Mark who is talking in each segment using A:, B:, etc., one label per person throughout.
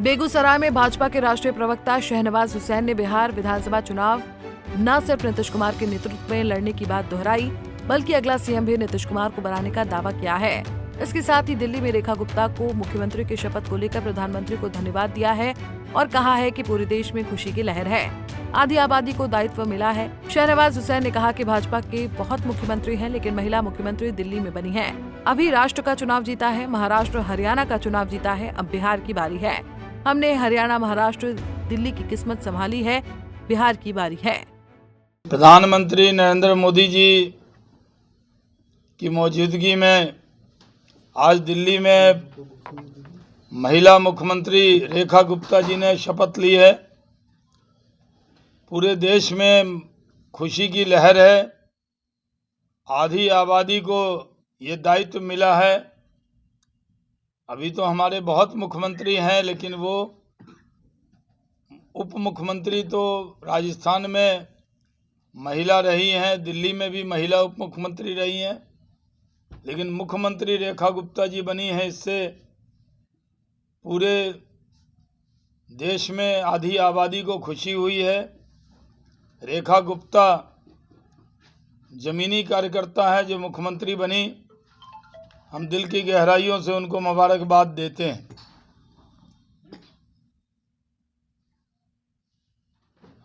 A: बेगूसराय में भाजपा के राष्ट्रीय प्रवक्ता शहनवाज हुसैन ने बिहार विधानसभा चुनाव न सिर्फ नीतीश कुमार के नेतृत्व में लड़ने की बात दोहराई, बल्कि अगला सीएम भी नीतीश कुमार को बनाने का दावा किया है। इसके साथ ही दिल्ली में रेखा गुप्ता को मुख्यमंत्री की शपथ को लेकर प्रधानमंत्री को धन्यवाद दिया है और कहा है कि पूरे देश में खुशी की लहर है। आधी आबादी को दायित्व मिला है। शहनवाज हुसैन ने कहा कि भाजपा के बहुत मुख्यमंत्री हैं, लेकिन महिला मुख्यमंत्री दिल्ली में बनी है। अभी राष्ट्र का चुनाव जीता है, महाराष्ट्र हरियाणा का चुनाव जीता है, अब बिहार की बारी है। हमने हरियाणा, महाराष्ट्र, दिल्ली की किस्मत संभाली है, बिहार की बारी है।
B: प्रधानमंत्री नरेंद्र मोदी जी की मौजूदगी में आज दिल्ली में महिला मुख्यमंत्री रेखा गुप्ता जी ने शपथ ली है। पूरे देश में खुशी की लहर है। आधी आबादी को ये दायित्व मिला है। अभी तो हमारे बहुत मुख्यमंत्री हैं, लेकिन वो उप मुख्यमंत्री तो राजस्थान में महिला रही हैं, दिल्ली में भी महिला उप मुख्यमंत्री रही हैं, लेकिन मुख्यमंत्री रेखा गुप्ता जी बनी है। इससे पूरे देश में आधी आबादी को खुशी हुई है। रेखा गुप्ता जमीनी कार्यकर्ता है जो मुख्यमंत्री बनी। हम दिल की गहराइयों से उनको मुबारकबाद देते हैं।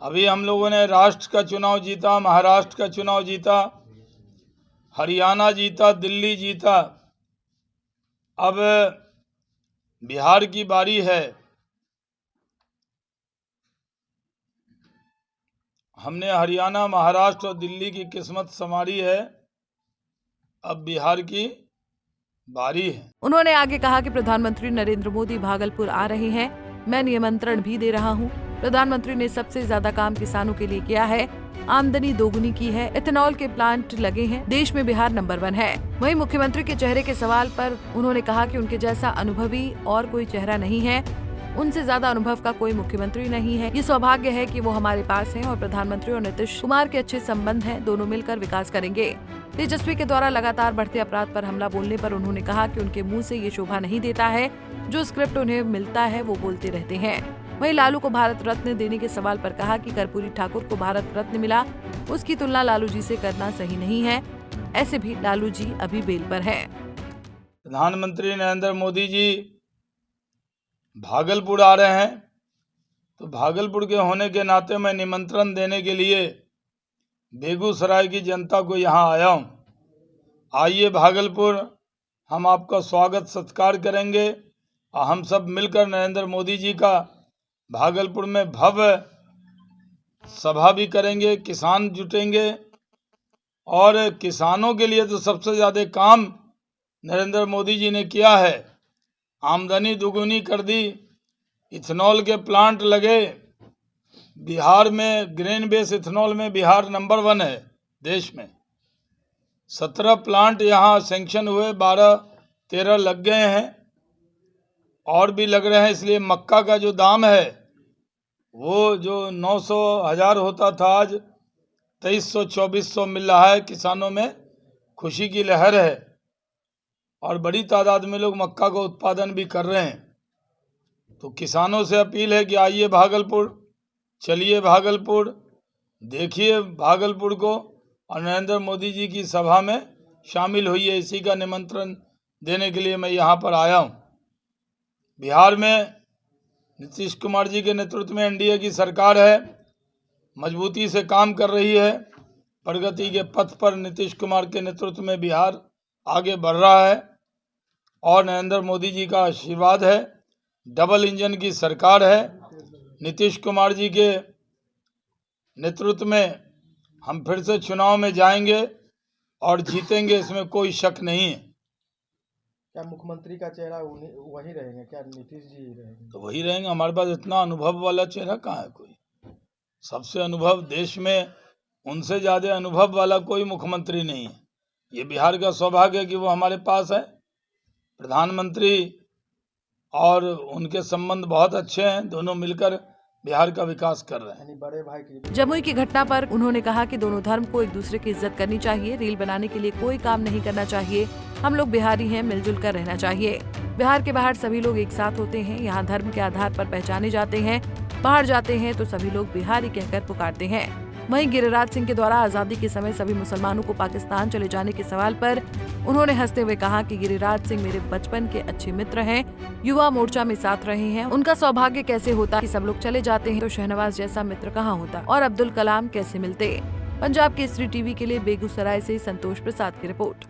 B: अभी हम लोगों ने राष्ट्र का चुनाव जीता, महाराष्ट्र का चुनाव जीता, हरियाणा जीता, दिल्ली जीता। अब बिहार की बारी है। हमने हरियाणा, महाराष्ट्र और दिल्ली की किस्मत संवारी है, अब बिहार की बारी है।
A: उन्होंने आगे कहा कि प्रधानमंत्री नरेंद्र मोदी भागलपुर आ रहे हैं, मैं निमंत्रण भी दे रहा हूं। प्रधानमंत्री ने सबसे ज्यादा काम किसानों के लिए किया है, आमदनी दोगुनी की है, इथेनॉल के प्लांट लगे हैं, देश में बिहार नंबर 1 है। वहीं मुख्यमंत्री के चेहरे के सवाल पर उन्होंने कहा कि उनके जैसा अनुभवी और कोई चेहरा नहीं है, उनसे ज्यादा अनुभव का कोई मुख्यमंत्री नहीं है। ये सौभाग्य है कि वो हमारे पास हैं और प्रधानमंत्री और नीतीश कुमार के अच्छे संबंध हैं, दोनों मिलकर विकास करेंगे। तेजस्वी के द्वारा लगातार बढ़ते अपराध पर हमला बोलने पर उन्होंने कहा कि उनके मुंह से ये शोभा नहीं देता है, जो स्क्रिप्ट उन्हें मिलता है वो बोलते रहते हैं। वहीं लालू को भारत रत्न देने के सवाल पर कहा कि कर्पूरी ठाकुर को भारत रत्न मिला, उसकी तुलना लालू जी से करना सही नहीं है। ऐसे भी लालू जी अभी बेल पर हैं।
B: प्रधानमंत्री नरेंद्र मोदी जी भागलपुर आ रहे हैं, तो भागलपुर के होने के नाते मैं निमंत्रण देने के लिए बेगूसराय की जनता को यहाँ आया हूँ। आइए भागलपुर, हम आपका स्वागत सत्कार करेंगे और हम सब मिलकर नरेंद्र मोदी जी का भागलपुर में भव्य सभा भी करेंगे। किसान जुटेंगे और किसानों के लिए तो सबसे ज़्यादा काम नरेंद्र मोदी जी ने किया है। आमदनी दुगुनी कर दी, इथेनॉल के प्लांट लगे। बिहार में ग्रेन बेस इथेनॉल में बिहार नंबर 1 है देश में। 17 प्लांट यहाँ सैंक्शन हुए, 12-13 लग गए हैं और भी लग रहे हैं। इसलिए मक्का का जो दाम है वो जो 900-1000 होता था, आज 2300-2400 मिल रहा है। किसानों में खुशी की लहर है और बड़ी तादाद में लोग मक्का का उत्पादन भी कर रहे हैं। तो किसानों से अपील है कि आइए भागलपुर, चलिए भागलपुर, देखिए भागलपुर को और नरेंद्र मोदी जी की सभा में शामिल होइए। इसी का निमंत्रण देने के लिए मैं यहाँ पर आया हूँ। बिहार में नीतीश कुमार जी के नेतृत्व में एनडीए की सरकार है, मजबूती से काम कर रही है। प्रगति के पथ पर नीतीश कुमार के नेतृत्व में बिहार आगे बढ़ रहा है और नरेंद्र मोदी जी का आशीर्वाद है। डबल इंजन की सरकार है। नीतीश कुमार जी के नेतृत्व में हम फिर से चुनाव में जाएंगे और जीतेंगे, इसमें कोई शक नहीं है।
C: क्या मुख्यमंत्री का चेहरा वही रहेंगे? क्या नीतीश जी रहेंगे?
B: तो वही रहेंगे। हमारे पास इतना अनुभव वाला चेहरा कहाँ है कोई। सबसे अनुभव देश में, उनसे ज़्यादा अनुभव वाला कोई मुख्यमंत्री नहीं है। ये बिहार का सौभाग्य है कि वो हमारे पास है। प्रधानमंत्री और उनके संबंध बहुत अच्छे हैं, दोनों मिलकर बिहार का विकास कर रहे हैं।
C: बड़े भाई की
A: जमुई की घटना पर उन्होंने कहा कि दोनों धर्म को एक दूसरे की इज्जत करनी चाहिए, रील बनाने के लिए कोई काम नहीं करना चाहिए। हम लोग बिहारी हैं, मिलजुल कर रहना चाहिए। बिहार के बाहर सभी लोग एक साथ होते हैं। यहाँ धर्म के आधार पर पहचाने जाते हैं। बाहर जाते हैं तो सभी लोग बिहारी कहकर पुकारते हैं। वहीं गिरिराज सिंह के द्वारा आजादी के समय सभी मुसलमानों को पाकिस्तान चले जाने के सवाल पर उन्होंने हंसते हुए कहा कि गिरिराज सिंह मेरे बचपन के अच्छे मित्र हैं, युवा मोर्चा में साथ रहे हैं। उनका सौभाग्य कैसे होता कि सब लोग चले जाते हैं तो शहनवाज जैसा मित्र कहाँ होता और अब्दुल कलाम कैसे मिलते। पंजाब केसरी टीवी के लिए बेगूसराय से संतोष प्रसाद की रिपोर्ट।